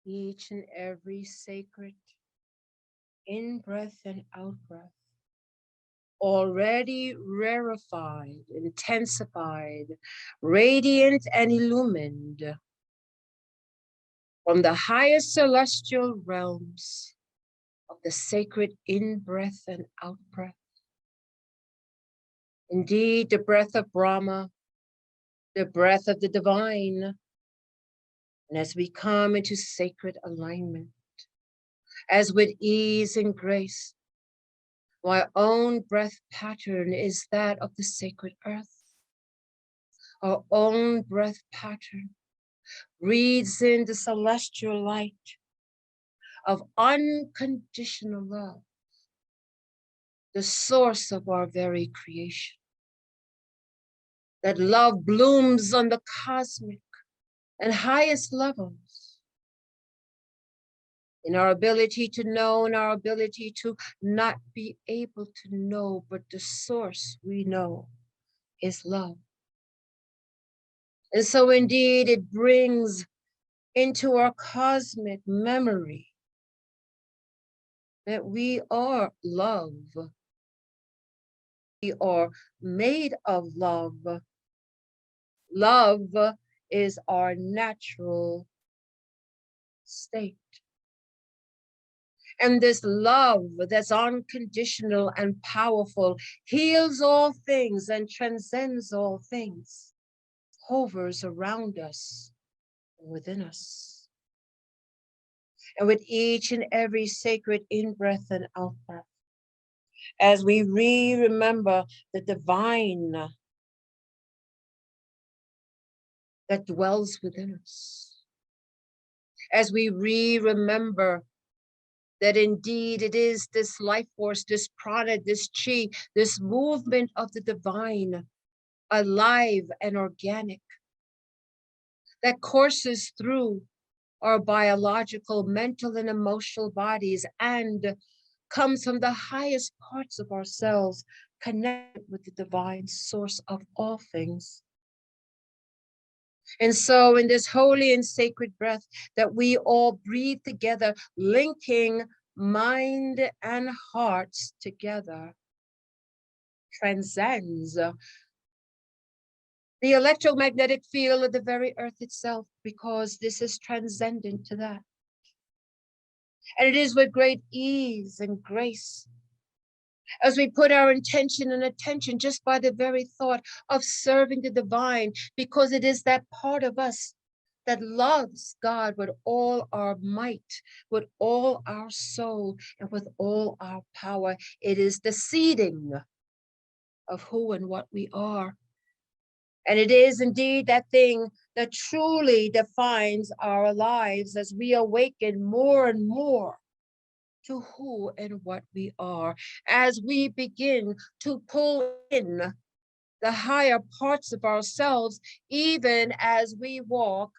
each and every sacred in-breath and out-breath, already rarefied, intensified, radiant, and illumined from the highest celestial realms of the sacred in-breath and out-breath. Indeed, the breath of Brahma, the breath of the divine. And as we come into sacred alignment, as with ease and grace, my own breath pattern is that of the sacred earth. Our own breath pattern breathes in the celestial light of unconditional love, the source of our very creation. That love blooms on the cosmic and highest levels in our ability to know and our ability to not be able to know, but the source we know is love. And so indeed it brings into our cosmic memory that we are love. We are made of love. Love is our natural state. And this love that's unconditional and powerful heals all things and transcends all things, hovers around us and within us. And with each and every sacred in-breath and out-breath, as we remember the divine that dwells within us, as we remember that indeed it is this life force, this prana, this chi, this movement of the divine, alive and organic, that courses through our biological, mental, and emotional bodies and comes from the highest parts of ourselves, connected with the divine source of all things. And so in this holy and sacred breath that we all breathe together, linking mind and hearts together, transcends the electromagnetic field of the very earth itself, because this is transcendent to that. And it is with great ease and grace as we put our intention and attention just by the very thought of serving the divine, because it is that part of us that loves God with all our might, with all our soul, and with all our power. It is the seeding of who and what we are. And it is indeed that thing that truly defines our lives as we awaken more and more to who and what we are, as we begin to pull in the higher parts of ourselves, even as we walk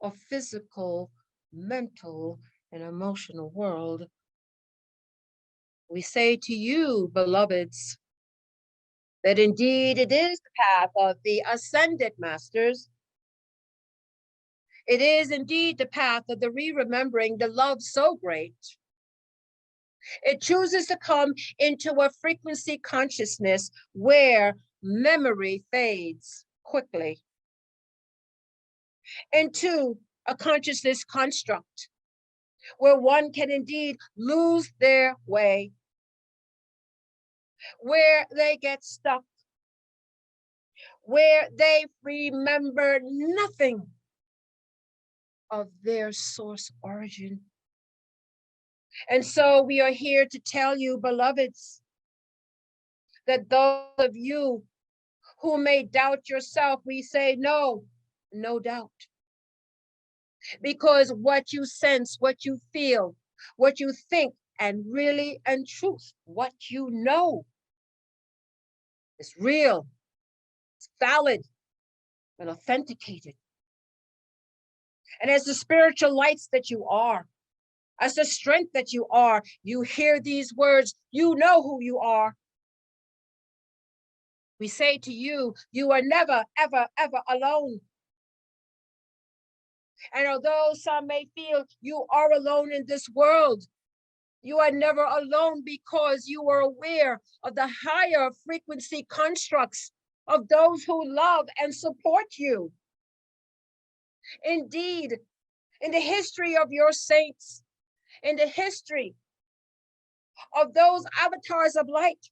a physical, mental, and emotional world. We say to you, beloveds, that indeed it is the path of the ascended masters. It is indeed the path of the remembering the love so great. It chooses to come into a frequency consciousness where memory fades quickly, into a consciousness construct where one can indeed lose their way, where they get stuck, where they remember nothing of their source origin. And so we are here to tell you, beloveds, that those of you who may doubt yourself, we say no, no doubt. Because what you sense, what you feel, what you think, and really and truth, what you know is real, it's valid, and authenticated. And as the spiritual lights that you are, as the strength that you are, you hear these words, you know who you are. We say to you, you are never, ever, ever alone. And although some may feel you are alone in this world, you are never alone because you are aware of the higher frequency constructs of those who love and support you. Indeed, in the history of your saints, in the history of those avatars of light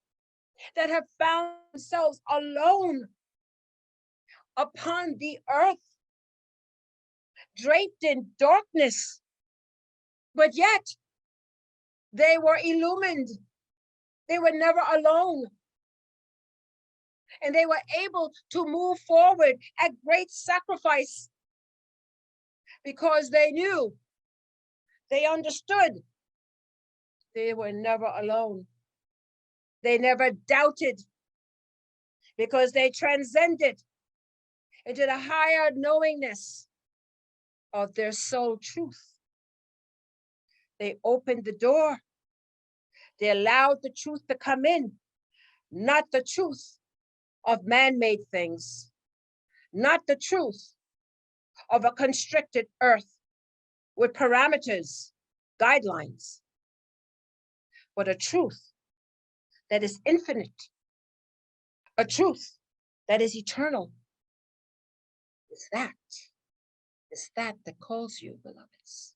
that have found themselves alone upon the earth, draped in darkness, but yet they were illumined. They were never alone. And they were able to move forward at great sacrifice because they knew, they understood, they were never alone. They never doubted because they transcended into the higher knowingness of their soul truth. They opened the door. They allowed the truth to come in, not the truth of man-made things, not the truth of a constricted earth with parameters, guidelines, but a truth that is infinite, a truth that is eternal. It's that calls you, beloveds.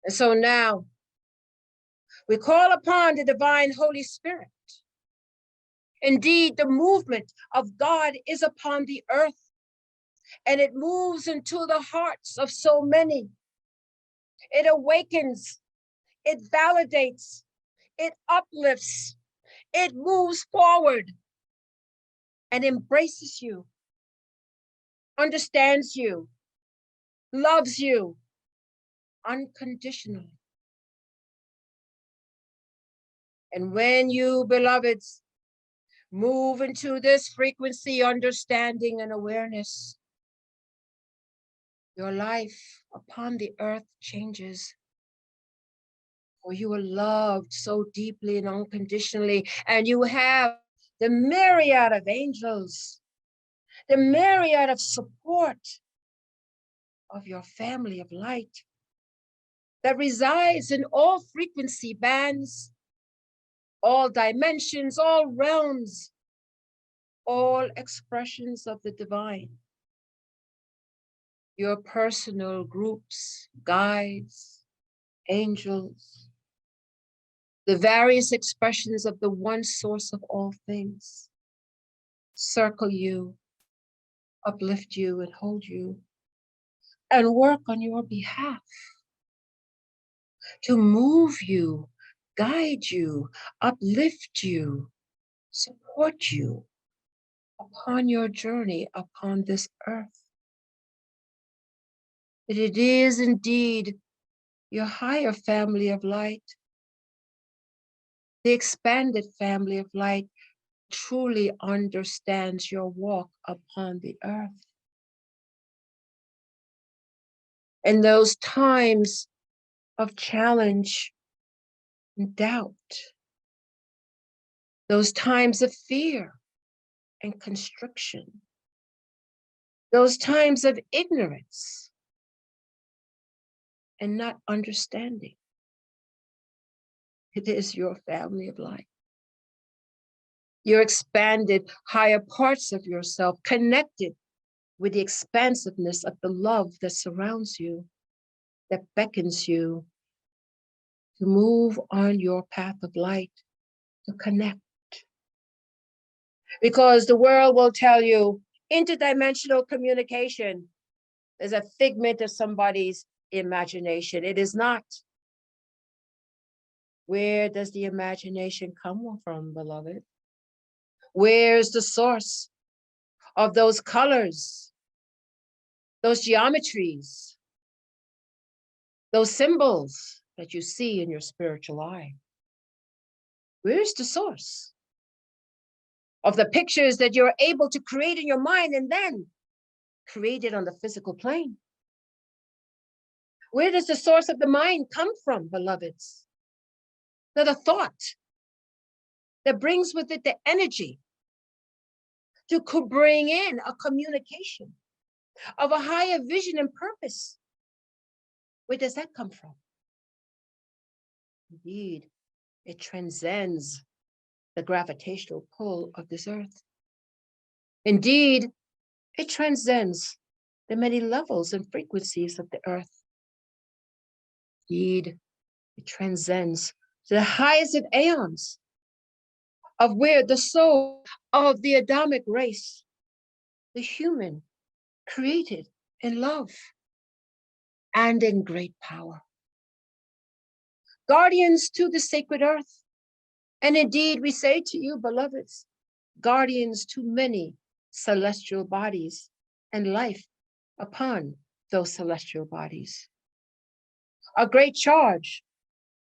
And so now we call upon the divine Holy Spirit. Indeed, the movement of God is upon the earth, and it moves into the hearts of so many. It awakens, it validates, it uplifts, it moves forward and embraces you, understands you, loves you unconditionally. And when you, beloveds, move into this frequency, understanding, and awareness, your life upon the earth changes. For you are loved so deeply and unconditionally, and you have the myriad of angels, the myriad of support of your family of light that resides in all frequency bands, all dimensions, all realms, all expressions of the divine. Your personal groups, guides, angels, the various expressions of the one source of all things, circle you, uplift you, and hold you, and work on your behalf to move you, guide you, uplift you, support you upon your journey upon this earth. That it is indeed your higher family of light, the expanded family of light, truly understands your walk upon the earth. In those times of challenge and doubt, those times of fear and constriction, those times of ignorance and not understanding, it is your family of light. Your expanded higher parts of yourself connected with the expansiveness of the love that surrounds you, that beckons you to move on your path of light, to connect. Because the world will tell you interdimensional communication is a figment of somebody's imagination. It is not. Where does the imagination come from, beloved? Where's the source of those colors, those geometries, those symbols that you see in your spiritual eye? Where's the source of the pictures that you're able to create in your mind and then create it on the physical plane? Where does the source of the mind come from, beloveds? The thought that brings with it the energy to bring in a communication of a higher vision and purpose. Where does that come from? Indeed, it transcends the gravitational pull of this earth. Indeed, it transcends the many levels and frequencies of the earth. Indeed, it transcends the highest of aeons of where the soul of the Adamic race, the human, created in love and in great power. Guardians to the sacred earth. And indeed, we say to you, beloveds, guardians to many celestial bodies and life upon those celestial bodies. A great charge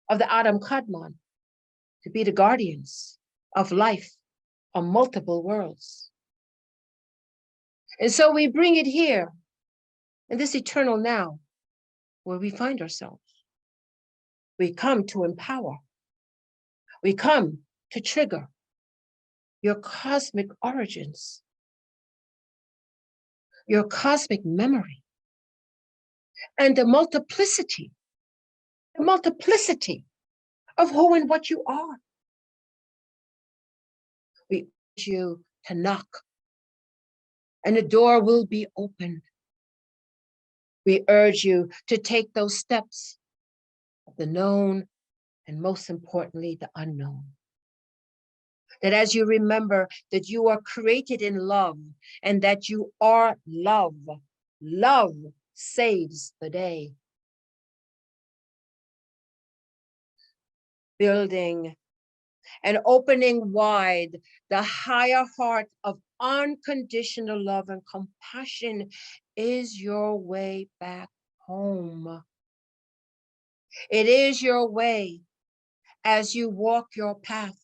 of the Adam Kadmon to be the guardians of life on multiple worlds. And so we bring it here in this eternal now where we find ourselves. We come to empower. We come to trigger your cosmic origins, your cosmic memory, and the multiplicity of who and what you are. We urge you to knock, and the door will be opened. We urge you to take those steps of the known and most importantly, the unknown. That as you remember that you are created in love and that you are love, love saves the day. Building and opening wide the higher heart of unconditional love and compassion is your way back home. It is your way as you walk your path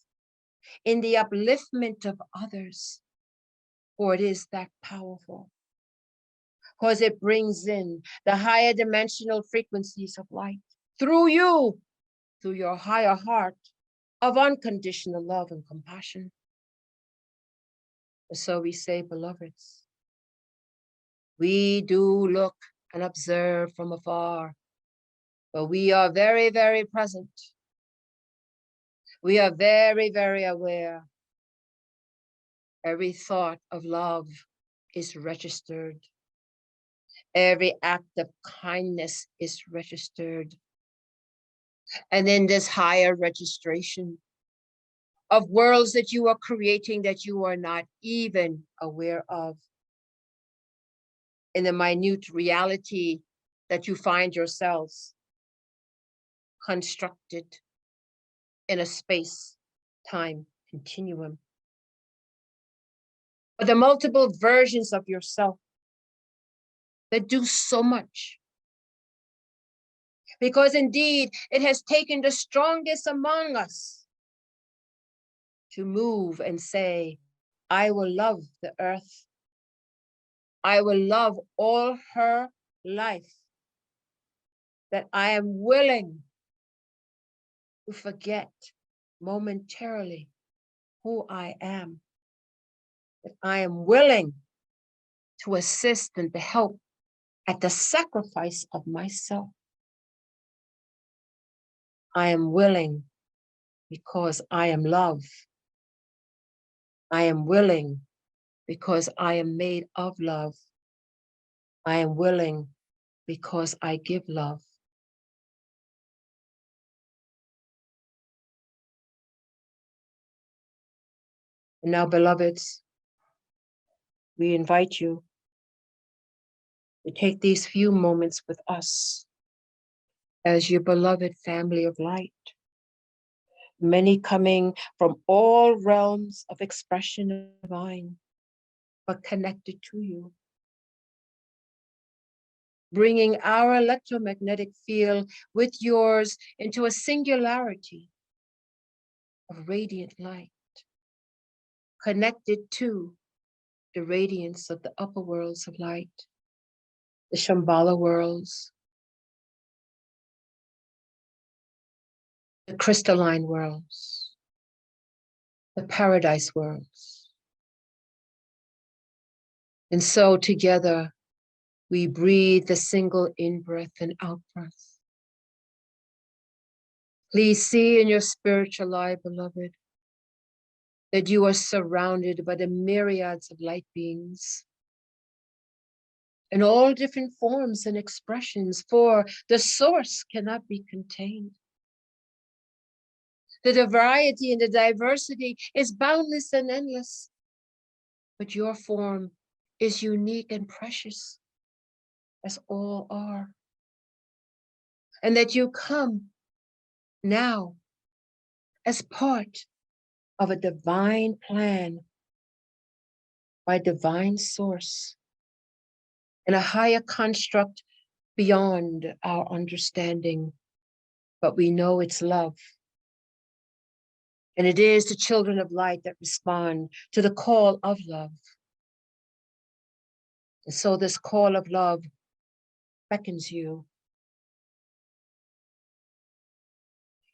in the upliftment of others, for it is that powerful, because it brings in the higher dimensional frequencies of light through you, through your higher heart of unconditional love and compassion. And so we say, beloveds, we do look and observe from afar, but we are very, very present. We are very, very aware. Every thought of love is registered. Every act of kindness is registered. And in this higher registration of worlds that you are creating that you are not even aware of, in the minute reality that you find yourselves constructed in a space-time continuum. But the multiple versions of yourself that do so much. Because indeed, it has taken the strongest among us to move and say, I will love the earth. I will love all her life. That I am willing to forget momentarily who I am. That I am willing to assist and to help at the sacrifice of myself. I am willing because I am love. I am willing because I am made of love. I am willing because I give love. And now, beloveds, we invite you to take these few moments with us as your beloved family of light, many coming from all realms of expression divine, but connected to you, bringing our electromagnetic field with yours into a singularity of radiant light, connected to the radiance of the upper worlds of light, the Shambhala worlds, the crystalline worlds, the paradise worlds. And so together, We breathe the single in-breath and out-breath. Please see in your spiritual eye, beloved, that you are surrounded by the myriads of light beings in all different forms and expressions, for the source cannot be contained. The variety and the diversity is boundless and endless, but your form is unique and precious, as all are. And that you come now as part of a divine plan by divine source and a higher construct beyond our understanding, but we know it's love. And it is the children of light that respond to the call of love. And so this call of love beckons you.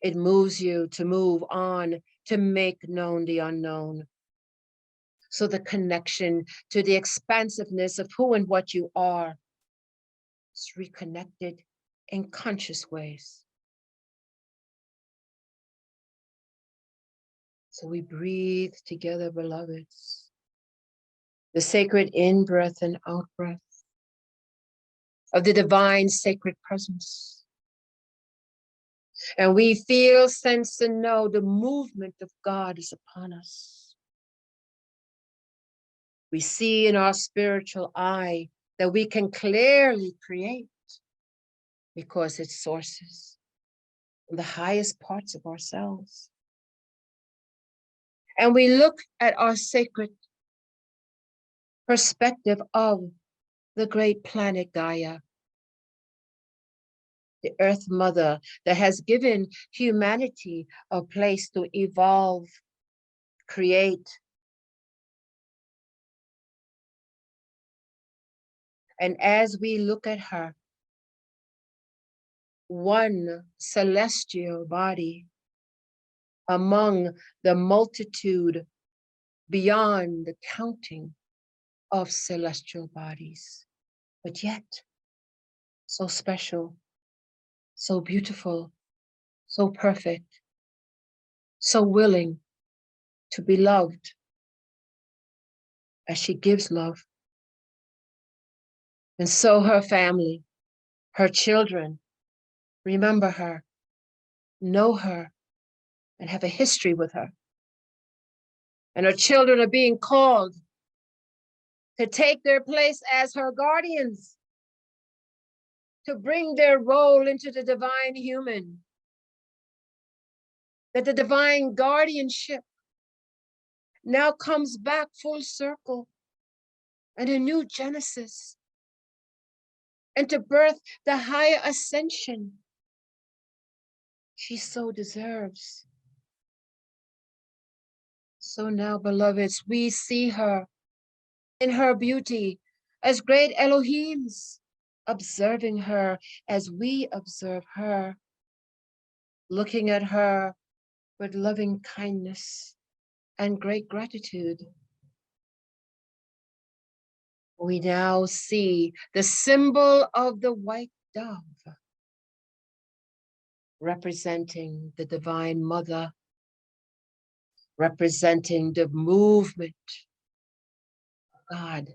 It moves you to move on, to make known the unknown. So the connection to the expansiveness of who and what you are is reconnected in conscious ways. So we breathe together, beloveds, the sacred in-breath and out-breath of the divine sacred presence. And we feel, sense, and know the movement of God is upon us. We see in our spiritual eye that we can clearly create because it sources from the highest parts of ourselves. And we look at our sacred perspective of the great planet Gaia, the Earth Mother that has given humanity a place to evolve, create. And as we look at her, one celestial body among the multitude beyond the counting of celestial bodies, but yet so special, so beautiful, so perfect, so willing to be loved as she gives love. And so her family, her children, remember her, know her, and have a history with her. And her children are being called to take their place as her guardians, to bring their role into the divine human, that the divine guardianship now comes back full circle and a new genesis, and to birth the higher ascension she so deserves. So now, beloveds, we see her in her beauty as great Elohims, observing her as we observe her, looking at her with loving kindness and great gratitude. We now see the symbol of the white dove, representing the Divine Mother, representing the movement of God.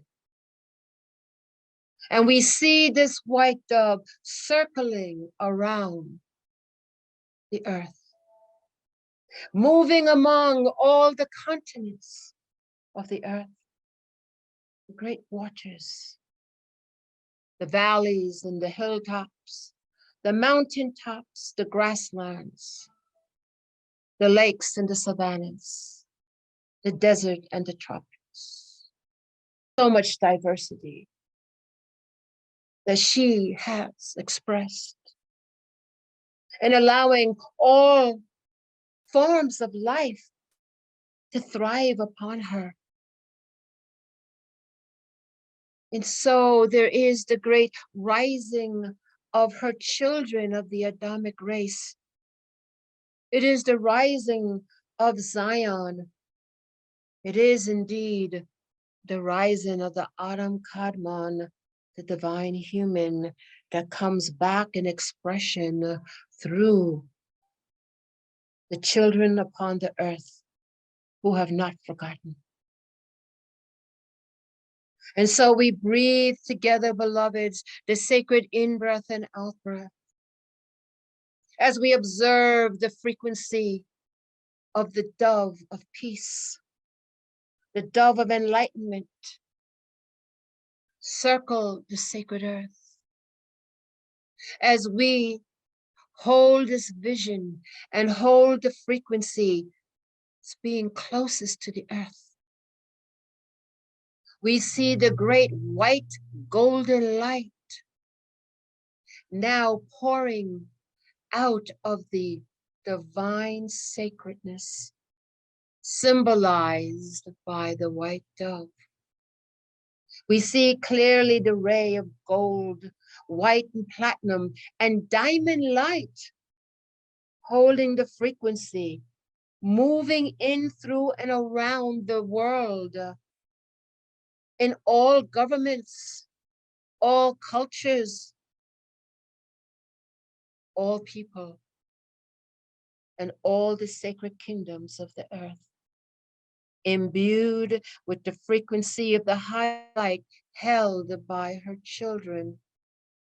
And we see this white dove circling around the earth, moving among all the continents of the earth, the great waters, the valleys and the hilltops, the mountaintops, the grasslands, the lakes and the savannas, the desert and the tropics. So much diversity that she has expressed, and allowing all forms of life to thrive upon her. And so there is the great rising of her children of the Adamic race. It is the rising of Zion. It is indeed the rising of the Adam Kadmon, the divine human that comes back in expression through the children upon the earth who have not forgotten. And so we breathe together, beloveds, the sacred in-breath and out-breath as we observe the frequency of the dove of peace, the dove of enlightenment, circle the sacred earth. As we hold this vision and hold the frequency as being closest to the earth, we see the great white golden light now pouring out of the divine sacredness symbolized by the white dove. We see clearly the ray of gold, white and platinum, and diamond light holding the frequency, moving in, through, and around the world, in all governments, all cultures, all people, and all the sacred kingdoms of the earth, imbued with the frequency of the high light held by her children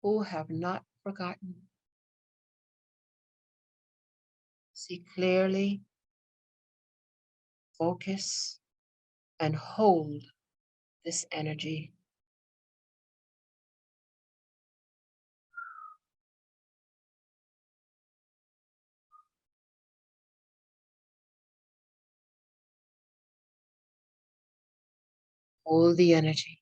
who have not forgotten. See clearly, focus, and hold this energy. Hold the energy.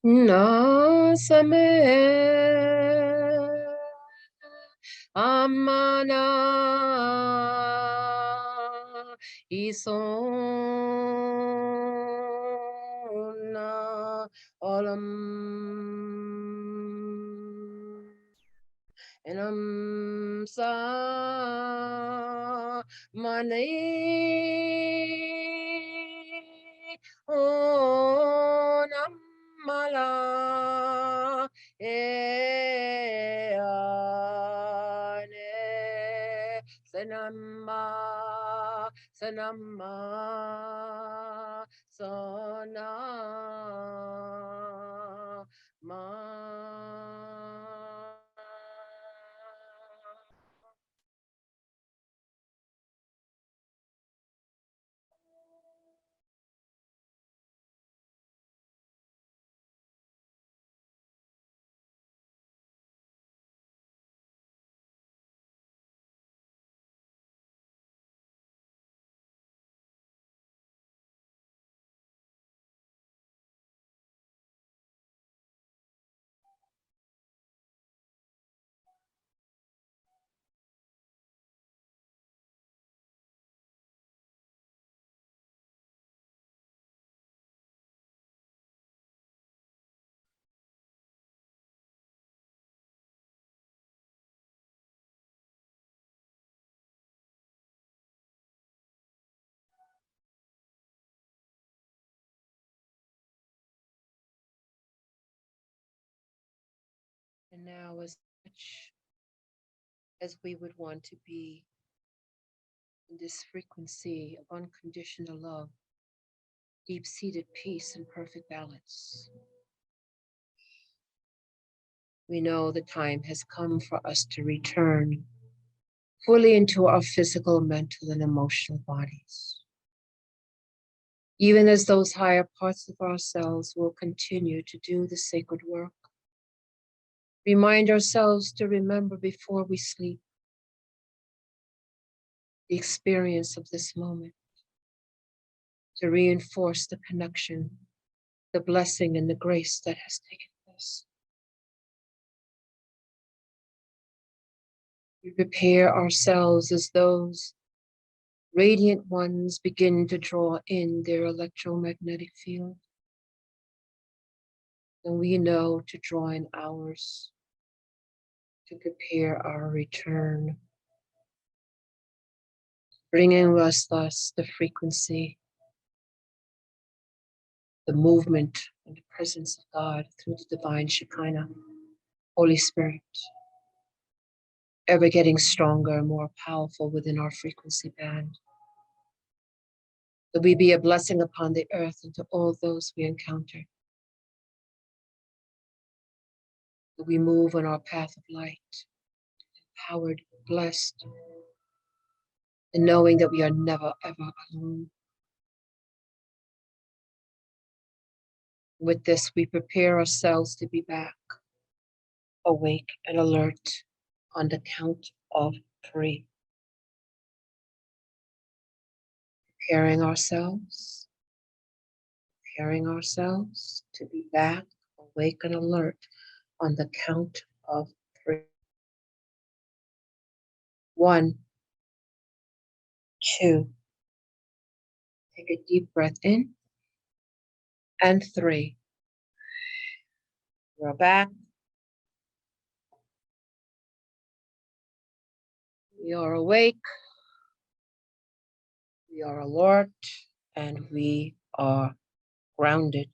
Nasame amana isona olam enam sa mane onam mala ane sanamma sanamma sona ma. And now, as much as we would want to be in this frequency of unconditional love, deep-seated peace and perfect balance, we know the time has come for us to return fully into our physical, mental, and emotional bodies. Even as those higher parts of ourselves will continue to do the sacred work, Remind ourselves to remember before we sleep the experience of this moment, to reinforce the connection, the blessing, and the grace that has taken place. We prepare ourselves as those radiant ones begin to draw in their electromagnetic field. And we know to draw in ours to prepare our return, bringing us thus the frequency, the movement, and the presence of God through the divine Shekinah, Holy Spirit, ever getting stronger and more powerful within our frequency band. That we be a blessing upon the earth and to all those we encounter. That we move on our path of light, empowered, blessed, and knowing that we are never, ever alone. With this, we prepare ourselves to be back, awake and alert on the count of 3. Preparing ourselves to be back, awake and alert on the count of 3. 1, 2. Take a deep breath in. And 3. We're back. We are awake. We are alert. And we are grounded.